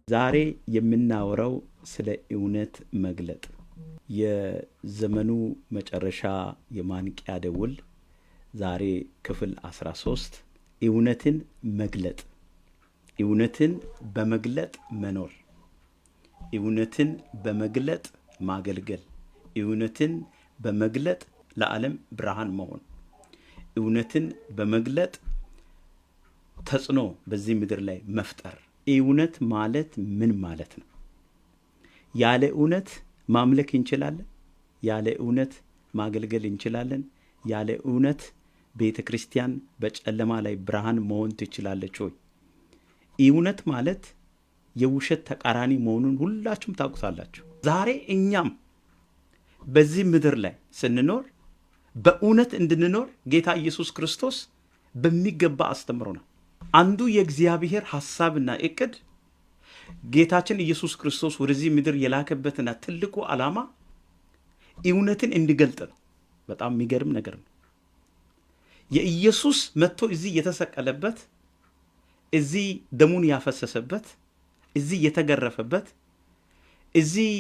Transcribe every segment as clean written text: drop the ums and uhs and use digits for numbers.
ዛሬ የምናወራው ስለ እውነት መግለጥ የዘመኑ መጨረሻ የማንቂያ ደውል ዛሬ ክፍል 13 እውነትን መግለጥ እውነትን በመግለጥ መኖር እውነትን በመግለጥ ማገልገል እውነትን በመግለጥ ለዓለም ብርሃን መሆን እውነትን በመግለጥ ተጽዕኖ በዚህ ምድር ላይ መፍጠር እውነት ማለት ምን ማለት ነው? ያለ እውነት ማምለክ እንችላለን? ያለ እውነት ማገልገል እንችላለን? ያለ እውነት ቤተክርስቲያን በጨለማ ላይ ብርሃን መሆን ትችላለች ወይ? እውነት ማለት የውሸት ተቃራኒ መሆኑን ሁላችሁም ታውቁታላችሁ። ዛሬ እኛም በዚህ ምድር ላይ ስንኖር በእውነት እንድንኖር ጌታ ኢየሱስ ክርስቶስ በሚገባ አስተምሮናል። አንዱ የእግዚአብሔር ሐሳብና እቅድ ጌታችን ኢየሱስ ክርስቶስ ወደዚህ ምድር የላከበትና ትልቁ ዓላማ እውነትን እንዲገልጥ ነው። በጣም የሚገርም ነገር ነው። የኢየሱስ መጥቶ እዚህ የተሰቀለበት፣ እዚህ ደሙን ያፈሰሰበት፣ እዚህ የተገረፈበት፣ እዚህ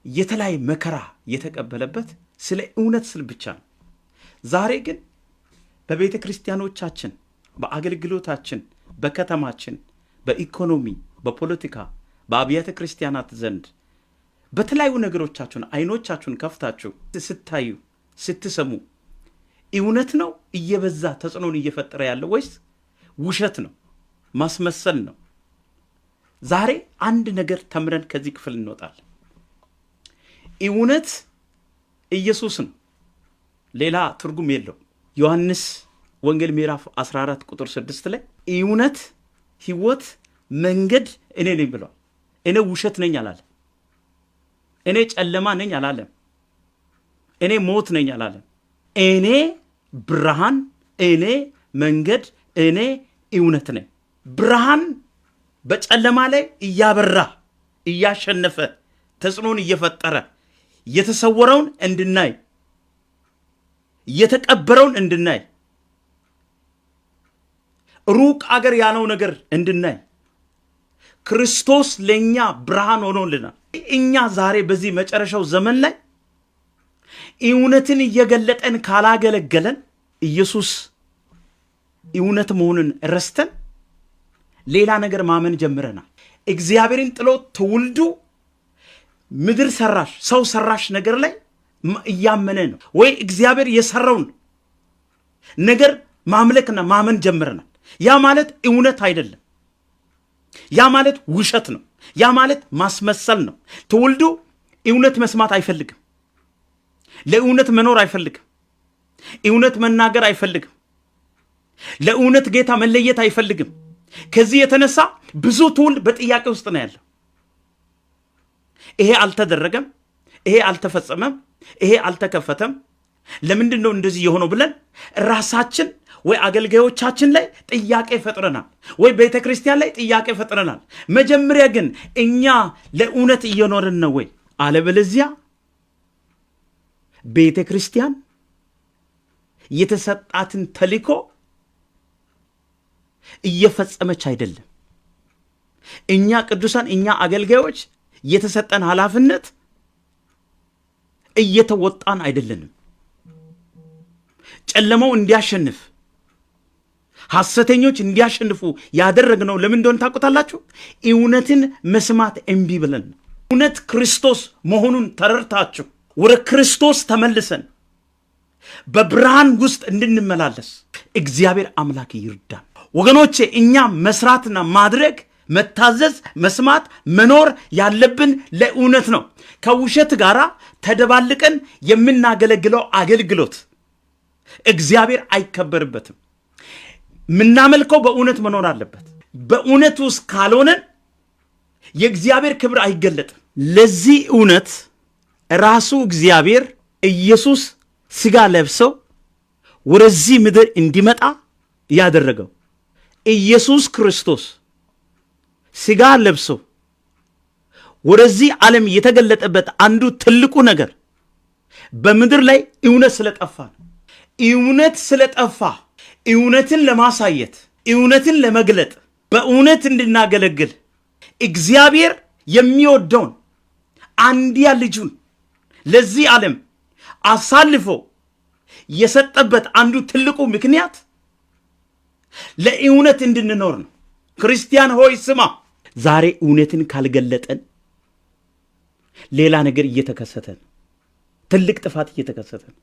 የተለያየ መከራ የተቀበለበት ስለ እውነት ስል ብቻ ነው። ዛሬ ግን በቤተ ክርስቲያኖቻችን፣ በአገልግሎታችን፣ በከተማችን፣ በኢኮኖሚ፣ በፖለቲካ፣ በአብያተ ክርስቲያናት ዘንድ በተለያዩ ነገሮቻችሁን አይኖቻችሁን ከፍታችሁ ስታዩ ስትሰሙ እውነት ነው እየበዛ ተጽዕኖን እየፈጠረ ያለው ወይስ ውሸት ነው? ማስመሰል ነው? ዛሬ አንድ ነገር ተምረን ከዚህ ክፍል እንወጣለን። እውነት ኢየሱስ ነው፣ ሌላ ትርጉም የለው። ዮሐንስ ወንጌል ምዕራፍ 14 ቁጥር 6 ላይ እውነት፣ ሕይወት፣ መንገድ እኔ ነኝ ብሏል። እኔ ውሸት ነኝ አላለም። እኔ ጨለማ ነኝ አላለም። እኔ ሞት ነኝ አላለም። እኔ ብርሃን፣ እኔ መንገድ፣ እኔ እውነት ነኝ። ብርሃን በጨለማ ላይ እያበራ እያሸነፈ ተጽዕኖን እየፈጠረ የተሰወረውን እንድናይ የተቀበረውን እንድናይ ሩቅ አገር ያለው ነገር እንድናይ ክርስቶስ ለኛ ብርሃን ሆኖልናል። እኛ ዛሬ በዚህ መጨረሻው ዘመን ላይ እውነትን እየገለጠን ካላገለገለን ኢየሱስ እውነት መሆኑን ረስተን ሌላ ነገር ማመን ጀምረናል። እግዚአብሔርን ጥሎ ትውልዱ ምድር ሰራሽ ሰው ሰራሽ ነገር ላይ እያመነ ነው ወይ እግዚአብሔር የሰራውን ነገር ማምለክና ማመን ጀምረናል። ያ ማለት እውነት አይደለም። ያ ማለት ውሸት ነው። ያ ማለት ማስመሰል ነው። ትውልዱ እውነት መስማት አይፈልግም። ለእውነት መኖር አይፈልግም። እውነት መናገር አይፈልግም። ለእውነት ጌታ መለየት አይፈልግም። ከዚህ የተነሳ ብዙ ትውልድ በጥያቄ ውስጥ ነው ያለው። ይሄ አልተደረገም፣ ይሄ አልተፈጸመም፣ ይሄ አልተከፈተም፣ ለምንድን ነው እንደዚህ የሆነው ብለን ራሳችን ወይ አገልጋዮቻችን ላይ ጥያቄ ፈጥረናል፣ ወይ ቤተ ክርስቲያን ላይ ጥያቄ ፈጥረናል። መጀመሪያ ግን እኛ ለእውነት እየኖርን ነው ወይ? አለበለዚያ ቤተ ክርስቲያን የተሰጣትን ተልእኮ እየፈጸመች አይደለም። እኛ ቅዱሳን፣ እኛ አገልጋዮች የተሰጠን ኃላፊነት እየተወጣን አይደለንም። ጨለማው እንዲያሸንፍ፣ ሐሰተኞች እንዲያሸንፉ ያደረግነው ለምን እንደሆነ ታውቁታላችሁ? እውነትን መስማት እምቢ ብለን። እውነት ክርስቶስ መሆኑን ተረድታችሁ ወደ ክርስቶስ ተመልሰን በብርሃን ውስጥ እንድንመላለስ እግዚአብሔር አምላክ ይርዳን። ወገኖቼ እኛ መስራትና ማድረግ፣ መታዘዝ፣ መስማት፣ መኖር ያለብን ለእውነት ነው። ከውሸት ጋር ተደባልቀን የምናገለግለው አገልግሎት እግዚአብሔር አይከበርበትም። ምናመልከው በእውነት መኖር አለበት። በእውነት ውስጥ ካልሆነን የእግዚአብሔር ክብር አይገለጥም። ለዚህ እውነት ራሱ እግዚአብሔር ኢየሱስ ሥጋ ለብሰው ወደዚህ ምድር እንዲመጣ ያደረገው ኢየሱስ ክርስቶስ ሥጋ ለብሶ ወደዚህ ዓለም የተገለጠበት አንዱ ትልቁ ነገር በምድር ላይ እውነት ስለጠፋ ነው። እውነት ስለጠፋ እውነትን ለማሳየት እውነትን ለመግለጥ በእውነት እንድናገለግል እግዚአብሔር የሚወደውን አንድያ ልጁን ለዚህ ዓለም አሳልፎ የሰጠበት አንዱ ትልቁ ምክንያት ለእውነት እንድንኖር ነው። ክርስቲያን ሆይ ስማ፣ ዛሬ እውነትን ካልገለጠን ሌላ ነገር እየተከሰተ ነው። ትልቅ ጥፋት እየተከሰተ ነው።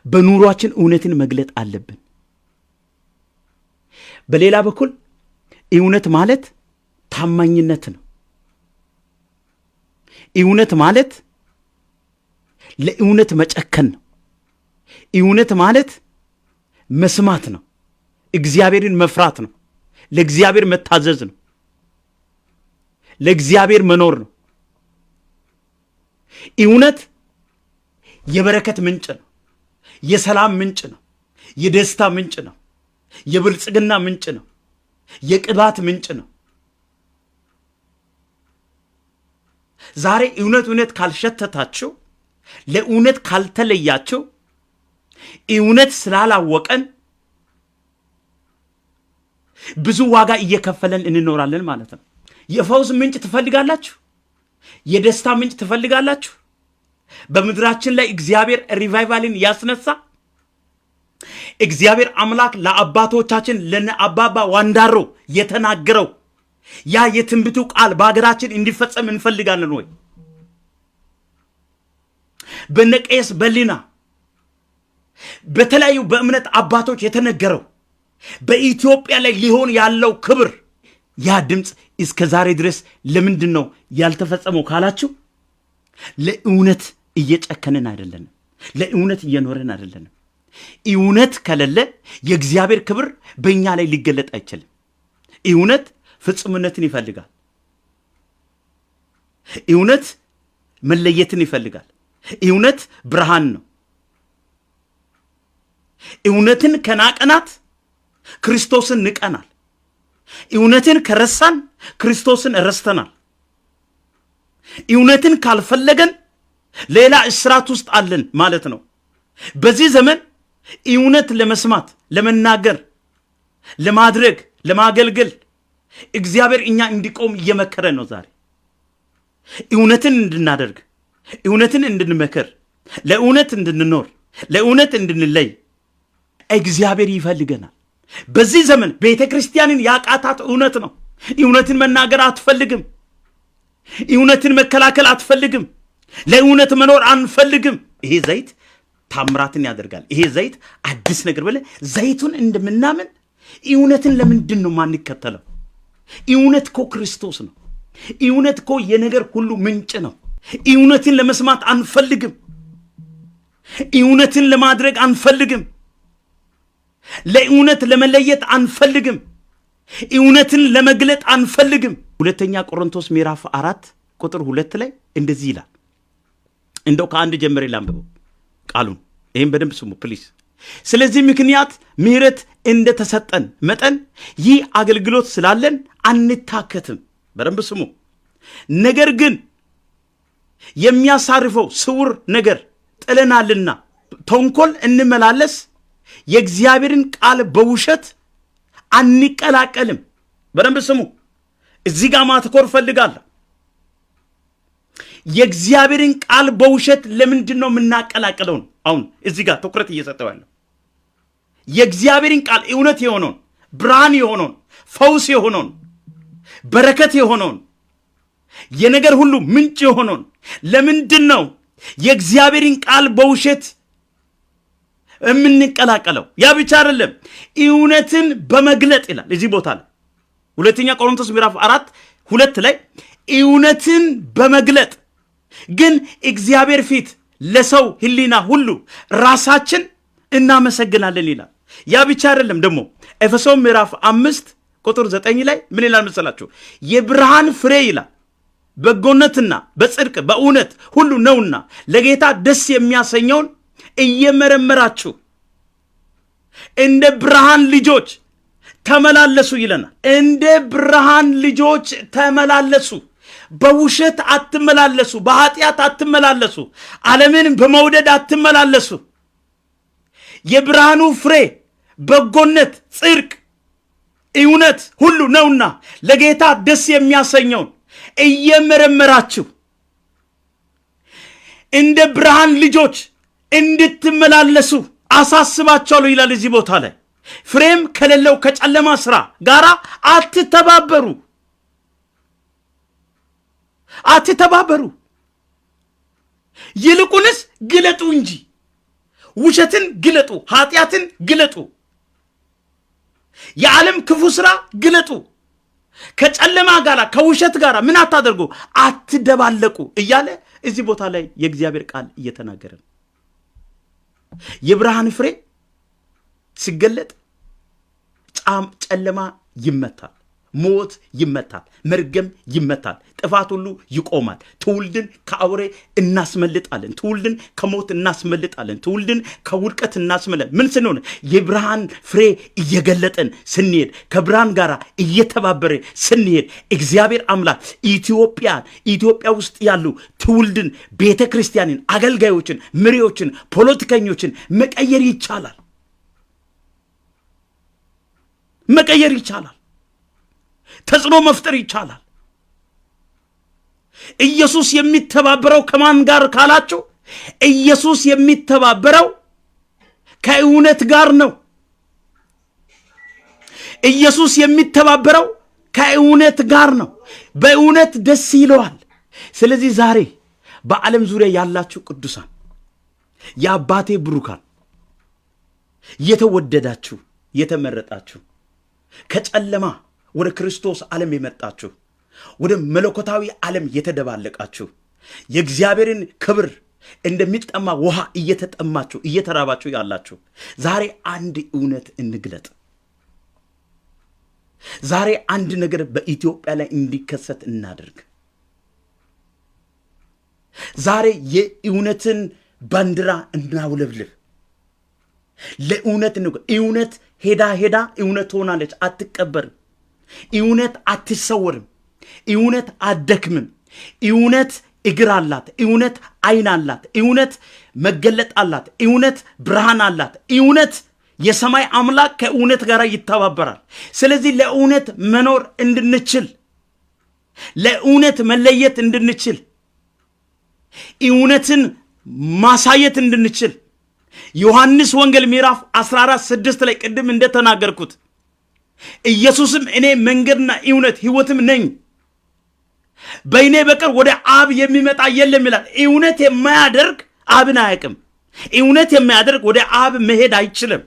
በኑሯችን እውነትን መግለጥ አለብን። በሌላ በኩል እውነት ማለት ታማኝነት ነው። እውነት ማለት ለእውነት መጨከን ነው። እውነት ማለት መስማት ነው። እግዚአብሔርን መፍራት ነው። ለእግዚአብሔር መታዘዝ ነው። ለእግዚአብሔር መኖር ነው። እውነት የበረከት ምንጭ ነው። የሰላም ምንጭ ነው። የደስታ ምንጭ ነው። የብልጽግና ምንጭ ነው። የቅባት ምንጭ ነው። ዛሬ እውነት ካልሸተታችሁ፣ ለእውነት ካልተለያችሁ፣ እውነት ስላላወቀን ብዙ ዋጋ እየከፈለን እንኖራለን ማለት ነው። የፈውስ ምንጭ ትፈልጋላችሁ? የደስታ ምንጭ ትፈልጋላችሁ? በምድራችን ላይ እግዚአብሔር ሪቫይቫልን ያስነሳ እግዚአብሔር አምላክ ለአባቶቻችን ለነ አባባ ዋንዳሮ የተናገረው ያ የትንቢቱ ቃል በአገራችን እንዲፈጸም እንፈልጋለን ወይ? በነቄስ በሊና በተለያዩ በእምነት አባቶች የተነገረው በኢትዮጵያ ላይ ሊሆን ያለው ክብር ያ ድምፅ እስከ ዛሬ ድረስ ለምንድን ነው ያልተፈጸመው ካላችሁ፣ ለእውነት እየጨከንን አይደለንም። ለእውነት እየኖርን አይደለንም። እውነት ከሌለ የእግዚአብሔር ክብር በእኛ ላይ ሊገለጥ አይችልም። እውነት ፍጹምነትን ይፈልጋል። እውነት መለየትን ይፈልጋል። እውነት ብርሃን ነው። እውነትን ከናቀናት ክርስቶስን ንቀናል። እውነትን ከረሳን ክርስቶስን ረስተናል። እውነትን ካልፈለገን ሌላ እስራት ውስጥ አለን ማለት ነው። በዚህ ዘመን እውነት ለመስማት፣ ለመናገር፣ ለማድረግ፣ ለማገልገል እግዚአብሔር እኛ እንዲቆም እየመከረ ነው። ዛሬ እውነትን እንድናደርግ፣ እውነትን እንድንመክር፣ ለእውነት እንድንኖር፣ ለእውነት እንድንለይ እግዚአብሔር ይፈልገናል። በዚህ ዘመን ቤተ ክርስቲያንን ያቃታት እውነት ነው። እውነትን መናገር አትፈልግም። እውነትን መከላከል አትፈልግም። ለእውነት መኖር አንፈልግም። ይሄ ዘይት ታምራትን ያደርጋል። ይሄ ዘይት አዲስ ነገር ብለ ዘይቱን እንደምናምን እውነትን ለምንድን ነው ማንከተለው? እውነት እኮ ክርስቶስ ነው። እውነት እኮ የነገር ሁሉ ምንጭ ነው። እውነትን ለመስማት አንፈልግም። እውነትን ለማድረግ አንፈልግም። ለእውነት ለመለየት አንፈልግም። እውነትን ለመግለጥ አንፈልግም። ሁለተኛ ቆሮንቶስ ምዕራፍ 4 ቁጥር 2 ላይ እንደዚህ ይላል። እንደው ከአንድ ጀምሬ ላንብበው ቃሉን። ይህም በደንብ ስሙ ፕሊዝ። ስለዚህ ምክንያት ምሕረት እንደተሰጠን መጠን ይህ አገልግሎት ስላለን አንታከትም። በደንብ ስሙ። ነገር ግን የሚያሳርፈው ስውር ነገር ጥለናልና ተንኮል እንመላለስ፣ የእግዚአብሔርን ቃል በውሸት አንቀላቀልም። በደንብ ስሙ። እዚህ ጋር ማተኮር ፈልጋለሁ። የእግዚአብሔርን ቃል በውሸት ለምንድን ነው የምናቀላቅለው? አሁን እዚህ ጋር ትኩረት እየሰጠው ያለው የእግዚአብሔርን ቃል እውነት የሆነውን ብርሃን የሆነውን ፈውስ የሆነውን በረከት የሆነውን የነገር ሁሉ ምንጭ የሆነውን ለምንድን ነው የእግዚአብሔርን ቃል በውሸት የምንቀላቀለው? ያ ብቻ አይደለም፣ እውነትን በመግለጥ ይላል እዚህ ቦታ ላይ ሁለተኛ ቆሮንቶስ ምዕራፍ 4:2 ላይ እውነትን በመግለጥ ግን እግዚአብሔር ፊት ለሰው ሕሊና ሁሉ ራሳችን እናመሰግናለን ይላል። ያ ብቻ አይደለም፣ ደግሞ ኤፌሶን ምዕራፍ 5:9 ላይ ምን ይላል መሰላችሁ? የብርሃን ፍሬ ይላል በጎነትና በጽድቅ በእውነት ሁሉ ነውና ለጌታ ደስ የሚያሰኘውን እየመረመራችሁ እንደ ብርሃን ልጆች ተመላለሱ ይለናል። እንደ ብርሃን ልጆች ተመላለሱ። በውሸት አትመላለሱ፣ በኃጢአት አትመላለሱ፣ ዓለምን በመውደድ አትመላለሱ። የብርሃኑ ፍሬ በጎነት፣ ጽድቅ፣ እውነት ሁሉ ነውና ለጌታ ደስ የሚያሰኘውን እየመረመራችሁ እንደ ብርሃን ልጆች እንድትመላለሱ አሳስባችኋለሁ ይላል እዚህ ቦታ ላይ። ፍሬም ከሌለው ከጨለማ ስራ ጋራ አትተባበሩ። ይልቁንስ ግለጡ እንጂ ውሸትን ግለጡ፣ ኃጢአትን ግለጡ፣ የዓለም ክፉ ስራ ግለጡ። ከጨለማ ጋራ ከውሸት ጋራ ምን አታደርጉ፣ አትደባለቁ እያለ እዚህ ቦታ ላይ የእግዚአብሔር ቃል እየተናገረ ነው። የብርሃን ፍሬ ሲገለጥ ጨለማ ይመታል፣ ሞት ይመታል፣ መርገም ይመታል፣ ጥፋት ሁሉ ይቆማል። ትውልድን ከአውሬ እናስመልጣለን፣ ትውልድን ከሞት እናስመልጣለን፣ ትውልድን ከውድቀት እናስመልጣለን። ምን ስንሆን? የብርሃን ፍሬ እየገለጠን ስንሄድ፣ ከብርሃን ጋር እየተባበረ ስንሄድ እግዚአብሔር አምላክ ኢትዮጵያ ውስጥ ያሉ ትውልድን፣ ቤተ ክርስቲያንን፣ አገልጋዮችን፣ መሪዎችን፣ ፖለቲከኞችን መቀየር ይቻላል። ተጽዕኖ መፍጠር ይቻላል። ኢየሱስ የሚተባበረው ከማን ጋር ካላቸው፣ ኢየሱስ የሚተባበረው ከእውነት ጋር ነው። ኢየሱስ የሚተባበረው ከእውነት ጋር ነው። በእውነት ደስ ይለዋል። ስለዚህ ዛሬ በዓለም ዙሪያ ያላችሁ ቅዱሳን፣ የአባቴ ብሩካን፣ የተወደዳችሁ፣ የተመረጣችሁ፣ ከጨለማ ወደ ክርስቶስ ዓለም የመጣችሁ፣ ወደ መለኮታዊ ዓለም የተደባለቃችሁ፣ የእግዚአብሔርን ክብር እንደሚጠማ ውሃ እየተጠማችሁ እየተራባችሁ ያላችሁ፣ ዛሬ አንድ እውነት እንግለጥ። ዛሬ አንድ ነገር በኢትዮጵያ ላይ እንዲከሰት እናድርግ። ዛሬ የእውነትን ባንዲራ እናውለብልብ። ለእውነት እውነት ሄዳ እውነት ሆናለች፣ አትቀበርም። እውነት አትሰወርም። እውነት አትደክምም። እውነት እግር አላት። እውነት ዓይን አላት። እውነት መገለጥ አላት። እውነት ብርሃን አላት። እውነት የሰማይ አምላክ ከእውነት ጋር ይተባበራል። ስለዚህ ለእውነት መኖር እንድንችል፣ ለእውነት መለየት እንድንችል፣ እውነትን ማሳየት እንድንችል ዮሐንስ ወንጌል ምዕራፍ 14:6 ላይ ቅድም እንደተናገርኩት ኢየሱስም እኔ መንገድና እውነት ሕይወትም ነኝ፣ በእኔ በቀር ወደ አብ የሚመጣ የለም ይላል። እውነት የማያደርግ አብን አያውቅም። እውነት የማያደርግ ወደ አብ መሄድ አይችልም።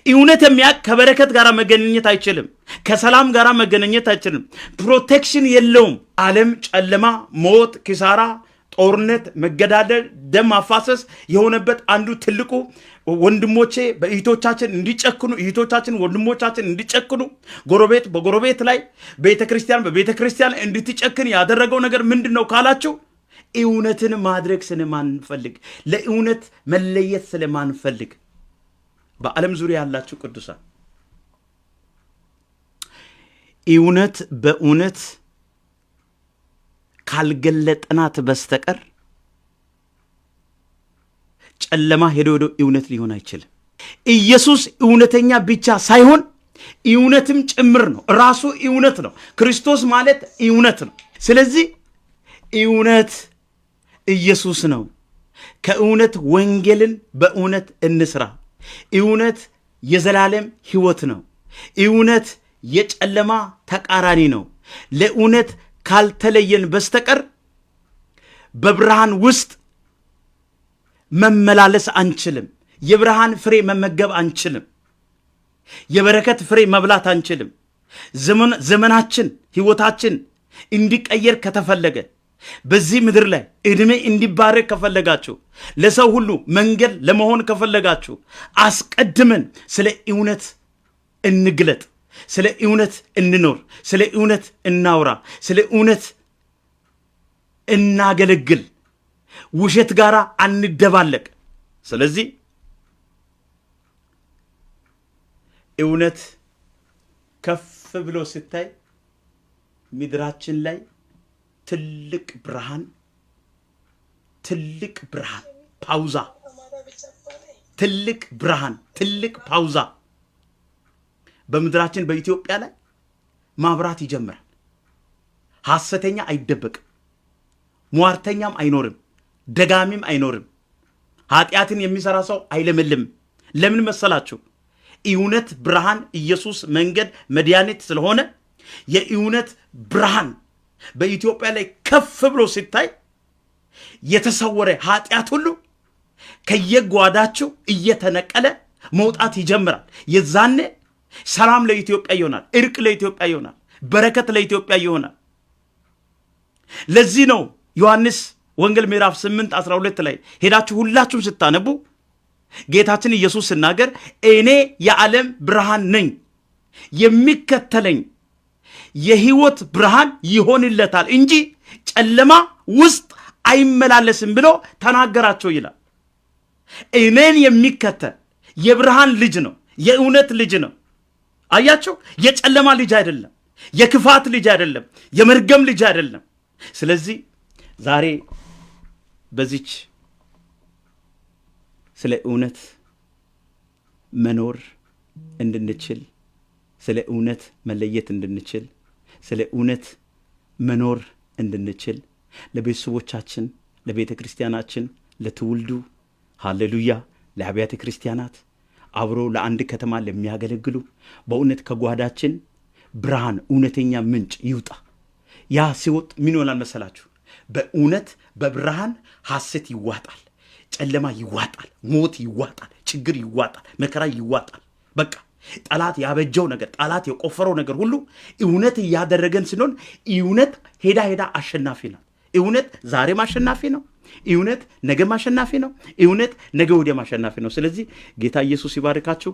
እውነት የሚያውቅ ከበረከት ጋር መገናኘት አይችልም። ከሰላም ጋር መገናኘት አይችልም። ፕሮቴክሽን የለውም። ዓለም ጨለማ፣ ሞት፣ ኪሳራ፣ ጦርነት፣ መገዳደል፣ ደም ማፋሰስ የሆነበት አንዱ ትልቁ ወንድሞቼ በእህቶቻችን እንዲጨክኑ፣ እህቶቻችን ወንድሞቻችን እንዲጨክኑ፣ ጎረቤት በጎረቤት ላይ፣ ቤተክርስቲያን በቤተክርስቲያን እንድትጨክን ያደረገው ነገር ምንድን ነው ካላችሁ፣ እውነትን ማድረግ ስለማንፈልግ፣ ለእውነት መለየት ስለማንፈልግ። በዓለም ዙሪያ ያላችሁ ቅዱሳን እውነት በእውነት ካልገለጠናት በስተቀር ጨለማ ሄዶ እውነት ሊሆን አይችልም። ኢየሱስ እውነተኛ ብቻ ሳይሆን እውነትም ጭምር ነው። ራሱ እውነት ነው። ክርስቶስ ማለት እውነት ነው። ስለዚህ እውነት ኢየሱስ ነው። ከእውነት ወንጌልን በእውነት እንስራ። እውነት የዘላለም ሕይወት ነው። እውነት የጨለማ ተቃራኒ ነው። ለእውነት ካልተለየን በስተቀር በብርሃን ውስጥ መመላለስ አንችልም። የብርሃን ፍሬ መመገብ አንችልም። የበረከት ፍሬ መብላት አንችልም። ዘመናችን ሕይወታችን እንዲቀየር ከተፈለገ፣ በዚህ ምድር ላይ ዕድሜ እንዲባረክ ከፈለጋችሁ፣ ለሰው ሁሉ መንገድ ለመሆን ከፈለጋችሁ፣ አስቀድመን ስለ እውነት እንግለጥ፣ ስለ እውነት እንኖር፣ ስለ እውነት እናውራ፣ ስለ እውነት እናገለግል፣ ውሸት ጋር አንደባለቅ። ስለዚህ እውነት ከፍ ብሎ ሲታይ ምድራችን ላይ ትልቅ ብርሃን ፓውዛ ትልቅ ብርሃን ትልቅ ፓውዛ በመድራችን በኢትዮጵያ ላይ ማብራት ይጀምራል። ሐሰተኛ አይደበቅም፣ ሟርተኛም አይኖርም፣ ደጋሚም አይኖርም፣ ኃጢአትን የሚሰራ ሰው አይለምልም። ለምን መሰላችሁ? እውነት ብርሃን ኢየሱስ መንገድ መድኃኒት ስለሆነ የእውነት ብርሃን በኢትዮጵያ ላይ ከፍ ብሎ ሲታይ የተሰወረ ኃጢአት ሁሉ ከየጓዳቸው እየተነቀለ መውጣት ይጀምራል። የዛኔ ሰላም ለኢትዮጵያ ይሆናል፣ እርቅ ለኢትዮጵያ ይሆናል፣ በረከት ለኢትዮጵያ ይሆናል። ለዚህ ነው ዮሐንስ ወንጌል ምዕራፍ 8:12 ላይ ሄዳችሁ ሁላችሁም ስታነቡ ጌታችን ኢየሱስ ሲናገር እኔ የዓለም ብርሃን ነኝ፣ የሚከተለኝ የሕይወት ብርሃን ይሆንለታል እንጂ ጨለማ ውስጥ አይመላለስም ብሎ ተናገራቸው ይላል። እኔን የሚከተል የብርሃን ልጅ ነው፣ የእውነት ልጅ ነው። አያቸው፣ የጨለማ ልጅ አይደለም፣ የክፋት ልጅ አይደለም፣ የመርገም ልጅ አይደለም። ስለዚህ ዛሬ በዚች ስለ እውነት መኖር እንድንችል፣ ስለ እውነት መለየት እንድንችል፣ ስለ እውነት መኖር እንድንችል ለቤተሰቦቻችን፣ ለቤተ ክርስቲያናችን፣ ለትውልዱ ሃሌሉያ፣ ለአብያተ ክርስቲያናት አብሮ ለአንድ ከተማ ለሚያገለግሉ በእውነት ከጓዳችን ብርሃን እውነተኛ ምንጭ ይውጣ። ያ ሲወጥ ምን ይሆናል መሰላችሁ? በእውነት በብርሃን ሐሰት ይዋጣል፣ ጨለማ ይዋጣል፣ ሞት ይዋጣል፣ ችግር ይዋጣል፣ መከራ ይዋጣል። በቃ ጠላት ያበጀው ነገር፣ ጠላት የቆፈረው ነገር ሁሉ እውነት እያደረገን ሲሆን እውነት ሄዳ አሸናፊ ናት። እውነት ዛሬም አሸናፊ ነው። እውነት ነገም አሸናፊ ነው። እውነት ነገ ወዲያም አሸናፊ ነው። ስለዚህ ጌታ ኢየሱስ ይባርካችሁ።